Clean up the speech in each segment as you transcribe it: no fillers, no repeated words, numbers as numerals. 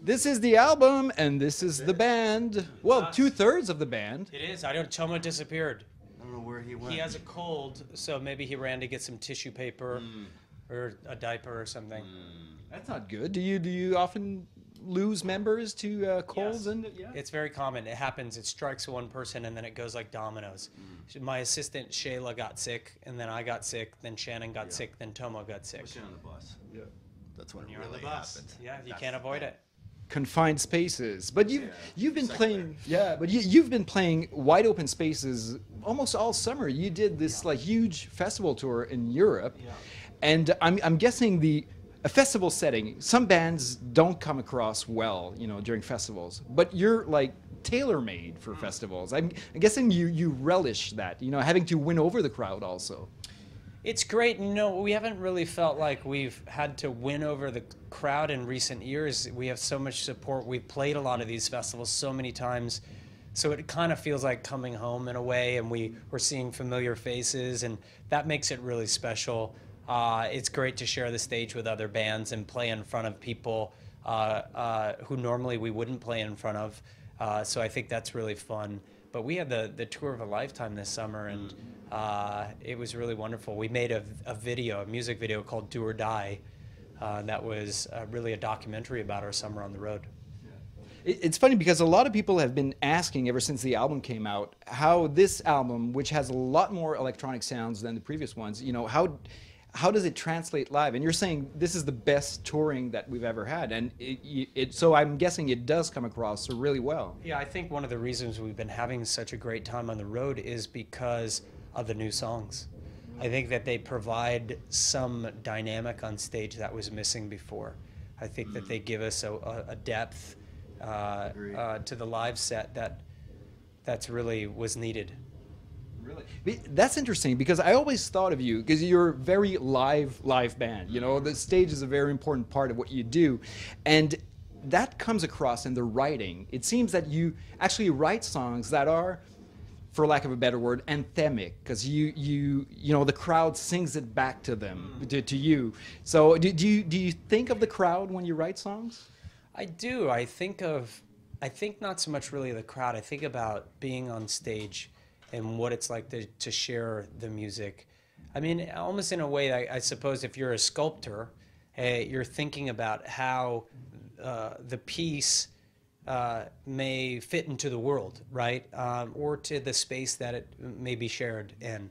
This is the album, and this is the band. Well, 2/3 of the band. It is. I don't. Tomo disappeared. I don't know where he went. He has a cold, so maybe he ran to get some tissue paper or a diaper or something. That's not good. Do you often lose members to colds? Yes. And yeah? It's very common. It happens. It strikes one person, and then it goes like dominoes. My assistant Shayla got sick, and then I got sick. Then Shannon got sick. Then Tomo got sick. Especially on the bus. Yeah. That's when it You're on really the bus. happened. Yeah, you That's can't avoid bad. it. Confined spaces, but you've been Secular. playing, but you've been playing wide open spaces almost all summer. You did this like huge festival tour in Europe, and I'm guessing a festival setting, some bands don't come across well, during festivals, but you're like tailor-made for festivals. I'm guessing you relish that, having to win over the crowd also. It's great. No, we haven't really felt like we've had to win over the crowd in recent years. We have so much support. We've played a lot of these festivals so many times. So it kind of feels like coming home in a way, and we're seeing familiar faces, and that makes it really special. It's great to share the stage with other bands and play in front of people who normally we wouldn't play in front of. So I think that's really fun. But we had the tour of a lifetime this summer, and it was really wonderful. We made a music video called Do or Die. That was really a documentary about our summer on the road. It's funny because a lot of people have been asking ever since the album came out how this album, which has a lot more electronic sounds than the previous ones, how does it translate live? And you're saying this is the best touring that we've ever had, and so I'm guessing it does come across really well. Yeah, I think one of the reasons we've been having such a great time on the road is because of the new songs. I think that they provide some dynamic on stage that was missing before. I think that they give us a depth to the live set that's really was needed. Really? That's interesting because I always thought of you, because you're a very live band. The stage is a very important part of what you do. And that comes across in the writing. It seems that you actually write songs that are, for lack of a better word, anthemic, because the crowd sings it back to them, to you. So do you think of the crowd when you write songs? I do. I think not so much really the crowd. I think about being on stage and what it's like to share the music. I mean, almost in a way, I suppose if you're a sculptor, you're thinking about how the piece may fit into the world, right? Or to the space that it may be shared in.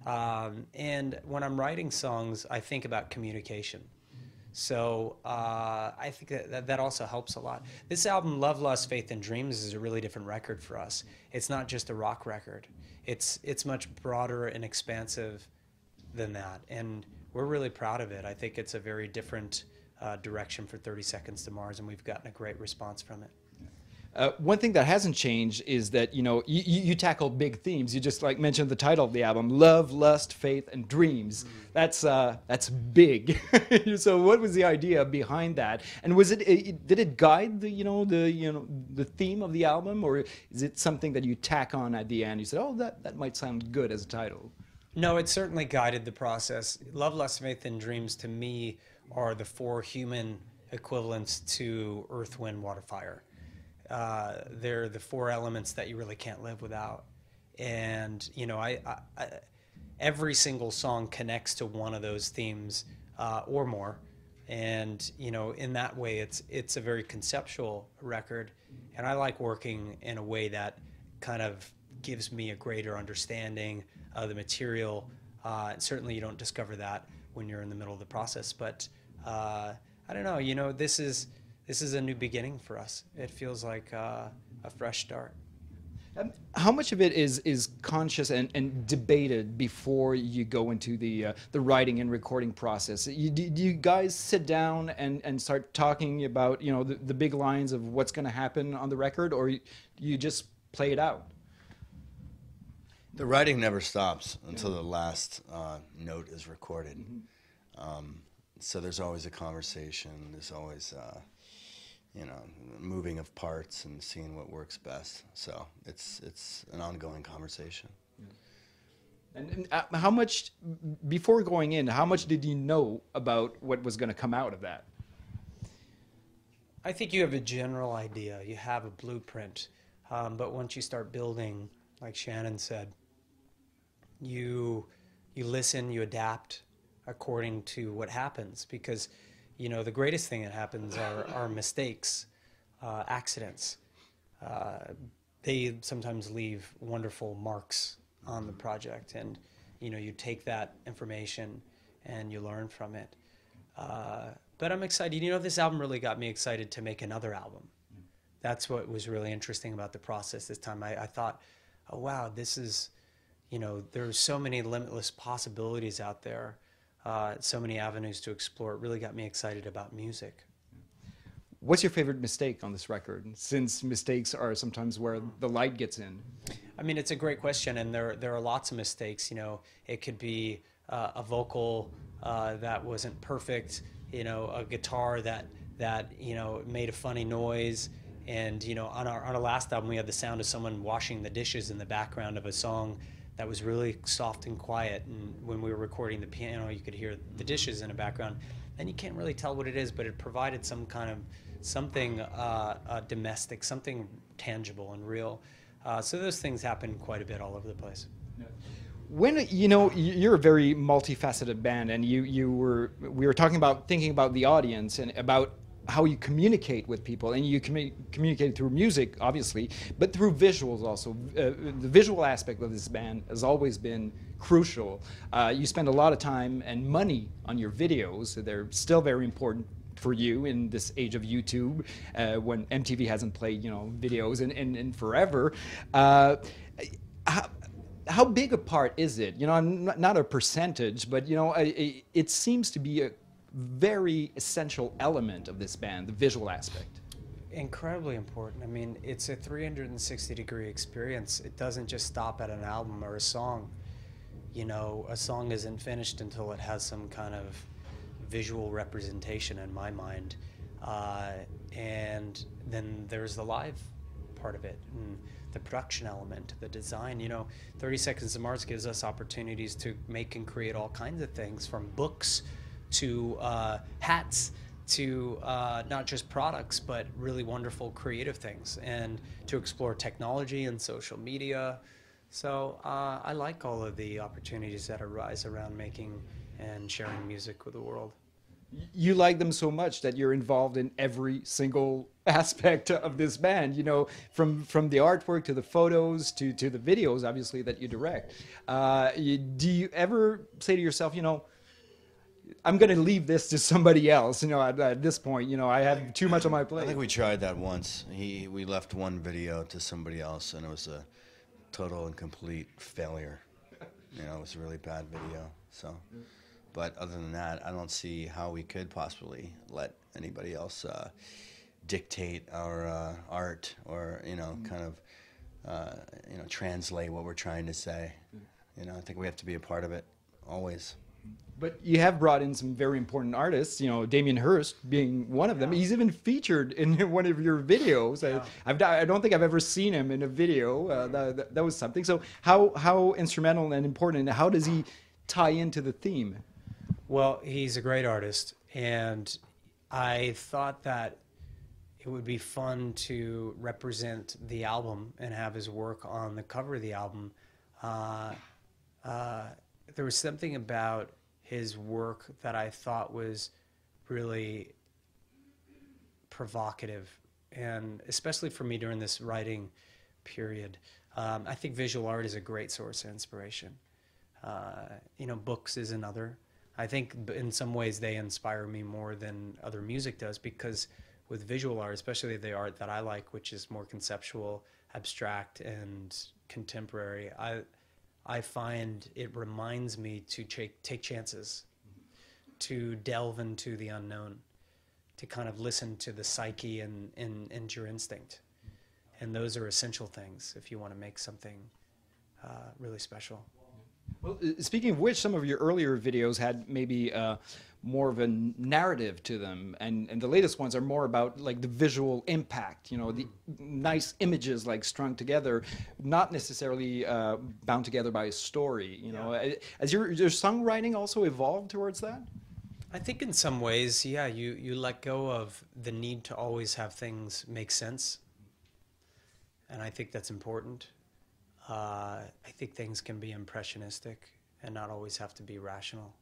And when I'm writing songs, I think about communication. So I think that also helps a lot. This album, Love, Lust, Faith, and Dreams, is a really different record for us. It's not just a rock record. It's much broader and expansive than that, and we're really proud of it. I think it's a very different direction for 30 Seconds to Mars, and we've gotten a great response from it. One thing that hasn't changed is that you tackle big themes. You just mentioned the title of the album: Love, Lust, Faith, and Dreams. That's big. So what was the idea behind that? And did it guide the theme of the album, or is it something that you tack on at the end? You said, oh, that might sound good as a title. No, it certainly guided the process. Love, Lust, Faith, and Dreams to me are the 4 human equivalents to Earth, Wind, Water, Fire. They're the 4 elements that you really can't live without. And, every single song connects to one of those themes or more. And, in that way, it's a very conceptual record. And I like working in a way that kind of gives me a greater understanding of the material. And certainly you don't discover that when you're in the middle of the process. But I don't know, this is a new beginning for us. It feels like a fresh start. How much of it is conscious and debated before you go into the writing and recording process? Do you guys sit down and start talking about the big lines of what's going to happen on the record, or you just play it out? The writing never stops until the last note is recorded. So there's always a conversation. There's always moving of parts and seeing what works best. So it's an ongoing conversation. And how much, before going in, how much did you know about what was going to come out of that? I think you have a general idea. You have a blueprint. But once you start building, like Shannon said, you listen, you adapt according to what happens. Because, you know, the greatest thing that happens are mistakes, accidents. They sometimes leave wonderful marks on the project. And, you know, you take that information and you learn from it. But I'm excited. You know, this album really got me excited to make another album. That's what was really interesting about the process this time. I thought, oh, wow, this is, you know, there's so many limitless possibilities out there, so many avenues to explore. It really got me excited about music. What's your favorite mistake on this record, since mistakes are sometimes where the light gets in? I mean, it's a great question, and there are lots of mistakes. You know, it could be a vocal that wasn't perfect, you know, a guitar that you know, made a funny noise. And, you know, on our last album, we had the sound of someone washing the dishes in the background of a song that was really soft and quiet. And when we were recording the piano, you could hear the dishes in the background. And you can't really tell what it is, but it provided some kind of something domestic, something tangible and real. So those things happen quite a bit all over the place. When, you know, you're a very multifaceted band, and we were thinking about the audience and about how you communicate with people, and you communicate through music, obviously, but through visuals also. The visual aspect of this band has always been crucial. You spend a lot of time and money on your videos. So they're still very important for you in this age of YouTube, when MTV hasn't played, you know, videos in forever. How big a part is it? You know, not a percentage, but, you know, it seems to be a very essential element of this band, the visual aspect. Incredibly important. I mean, it's a 360-degree experience. It doesn't just stop at an album or a song. You know, a song isn't finished until it has some kind of visual representation in my mind. And then there's the live part of it, and the production element, the design. You know, 30 Seconds to Mars gives us opportunities to make and create all kinds of things, from books to hats, to not just products, but really wonderful creative things, and to explore technology and social media. So I like all of the opportunities that arise around making and sharing music with the world. You like them so much that you're involved in every single aspect of this band, you know, from the artwork to the photos to the videos, obviously, that you direct. Do you ever say to yourself, you know, I'm going to leave this to somebody else, you know, at this point, you know, I have too much on my plate? I think we tried that once. We left one video to somebody else, and it was a total and complete failure. You know, it was a really bad video. So, but other than that, I don't see how we could possibly let anybody else dictate our art, or, you know, kind of, you know, translate what we're trying to say. You know, I think we have to be a part of it always. But you have brought in some very important artists, you know, Damien Hirst being one of them. He's even featured in one of your videos. Yeah. I don't think I've ever seen him in a video. That was something. So how instrumental and important, and how does he tie into the theme? Well, he's a great artist, and I thought that it would be fun to represent the album and have his work on the cover of the album. There was something about his work that I thought was really provocative, and especially for me during this writing period. I think visual art is a great source of inspiration. You know, books is another. I think in some ways they inspire me more than other music does, because with visual art, especially the art that I like, which is more conceptual, abstract, and contemporary, I find it reminds me to take chances, to delve into the unknown, to kind of listen to the psyche and your instinct. And those are essential things if you want to make something really special. Well, speaking of which, some of your earlier videos had maybe more of a narrative to them, and the latest ones are more about like the visual impact, you know, the nice images like strung together, not necessarily bound together by a story, you know. Has your songwriting also evolved towards that? I think in some ways, yeah, you let go of the need to always have things make sense, and I think that's important. I think things can be impressionistic and not always have to be rational.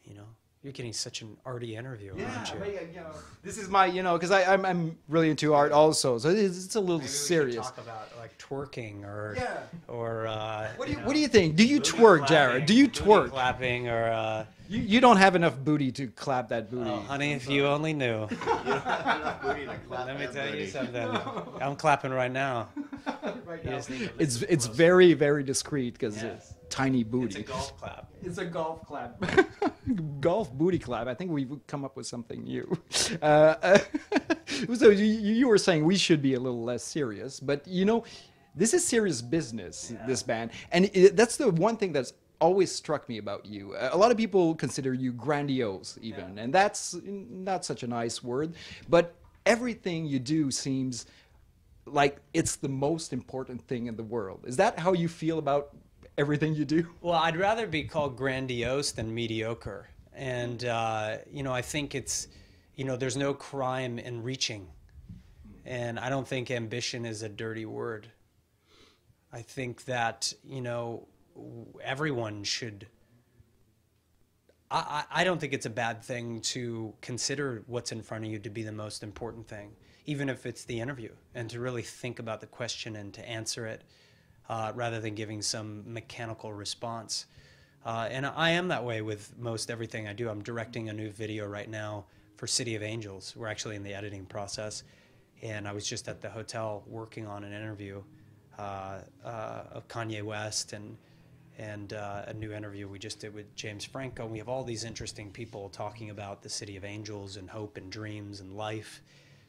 You know, you're getting such an arty interview, aren't you? This is my, because I'm really into art also, so it's a little Maybe we should serious. talk about like twerking or Yeah. or What do you think? Do you twerk, Jared? Do you twerk? Clapping or You don't have enough booty to clap that booty. oh, honey, if you only knew. Let me tell you something. I'm clapping right now. You just need to listen It's close. very, very discreet because Yes. it's tiny booty. It's a golf clap. It's a golf clap. Golf booty clap. I think we've come up with something new. So you were saying we should be a little less serious, but this is serious business, this band. And that's the one thing that's always struck me about you. A lot of people consider you grandiose even, and that's not such a nice word, but everything you do seems like it's the most important thing in the world. Is that how you feel about everything you do? Well, I'd rather be called grandiose than mediocre. And, I think it's, there's no crime in reaching. And I don't think ambition is a dirty word. I think that, everyone should. I don't think it's a bad thing to consider what's in front of you to be the most important thing, even if it's the interview, and to really think about the question and to answer it rather than giving some mechanical response. And I am that way with most everything I do. I'm directing a new video right now for City of Angels. We're actually in the editing process. And I was just at the hotel working on an interview of Kanye West and a new interview we just did with James Franco. We have all these interesting people talking about the City of Angels and hope and dreams and life,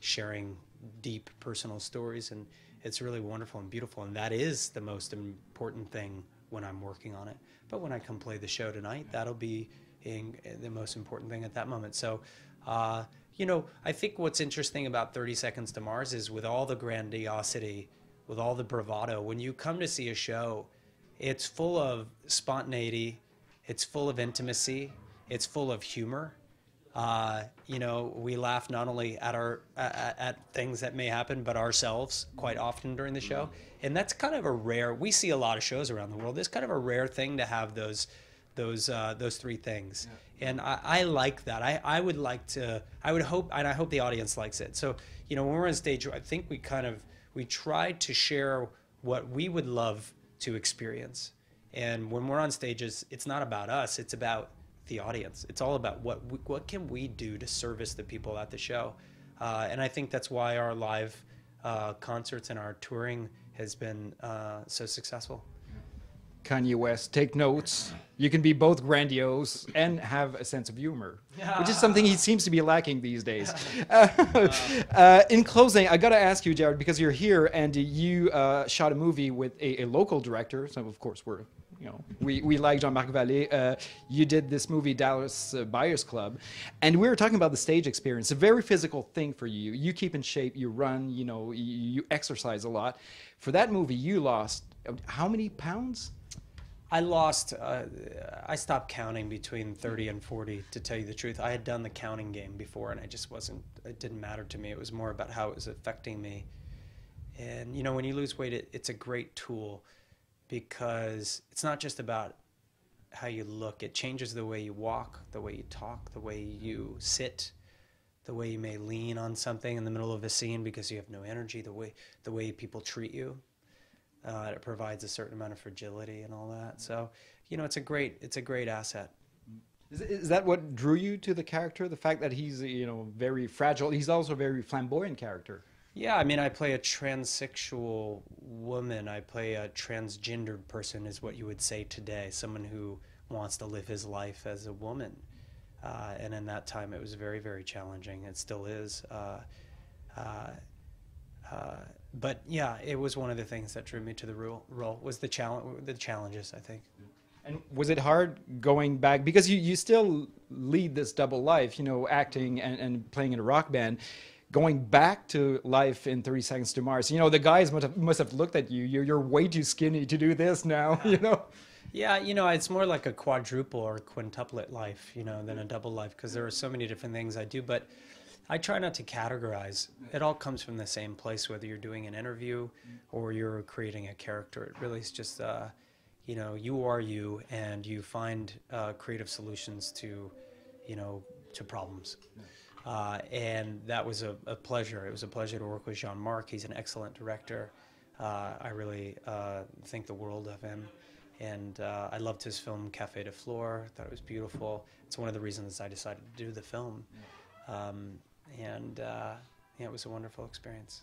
sharing deep personal stories, and it's really wonderful and beautiful, and that is the most important thing when I'm working on it. But when I come play the show tonight, that'll be the most important thing at that moment. So, I think what's interesting about 30 Seconds to Mars is with all the grandiosity, with all the bravado, when you come to see a show, it's full of spontaneity, it's full of intimacy, it's full of humor. We laugh not only at things that may happen, but ourselves quite often during the show. And that's kind of a rare. We see a lot of shows around the world. It's kind of a rare thing to have those three things. Yeah. And I like that. I would like to. I would hope, and I hope the audience likes it. So when we're on stage, I think we try to share what we would love to experience. And when we're on stages, it's not about us. It's about the audience. It's all about what can we do to service the people at the show. And I think that's why our live concerts and our touring has been so successful. Kanye West, take notes. You can be both grandiose and have a sense of humor, which is something he seems to be lacking these days. In closing, I got to ask you, Jared, because you're here and you shot a movie with a local director. So, of course, we like Jean-Marc Vallée. You did this movie, Dallas Buyers Club, and we were talking about the stage experience. A very physical thing for you. You keep in shape, you run, you exercise a lot. For that movie, you lost how many pounds? I stopped counting between 30 and 40, to tell you the truth. I had done the counting game before, and it didn't matter to me. It was more about how it was affecting me. And, when you lose weight, it's a great tool because it's not just about how you look. It changes the way you walk, the way you talk, the way you sit, the way you may lean on something in the middle of a scene because you have no energy, the way people treat you. It provides a certain amount of fragility and all that. So, it's a great asset. Is that what drew you to the character? The fact that he's, very fragile. He's also a very flamboyant character. Yeah, I mean, I play a transsexual woman. I play a transgendered person, is what you would say today. Someone who wants to live his life as a woman. And in that time, it was very, very challenging. It still is. But yeah, it was one of the things that drew me to the role was the challenges, I think. And was it hard going back, because you still lead this double life, acting and playing in a rock band, going back to life in 30 Seconds to Mars? The guys must have looked at you. You're way too skinny to do this now, Yeah, it's more like a quadruple or quintuplet life, than a double life, because there are so many different things I do. But I try not to categorize. It all comes from the same place, whether you're doing an interview or you're creating a character. It really is just, you are you, and you find creative solutions to problems. And that was a pleasure. It was a pleasure to work with Jean-Marc. He's an excellent director. I really think the world of him. And I loved his film Café de Flore. I thought it was beautiful. It's one of the reasons I decided to do the film. And yeah, it was a wonderful experience.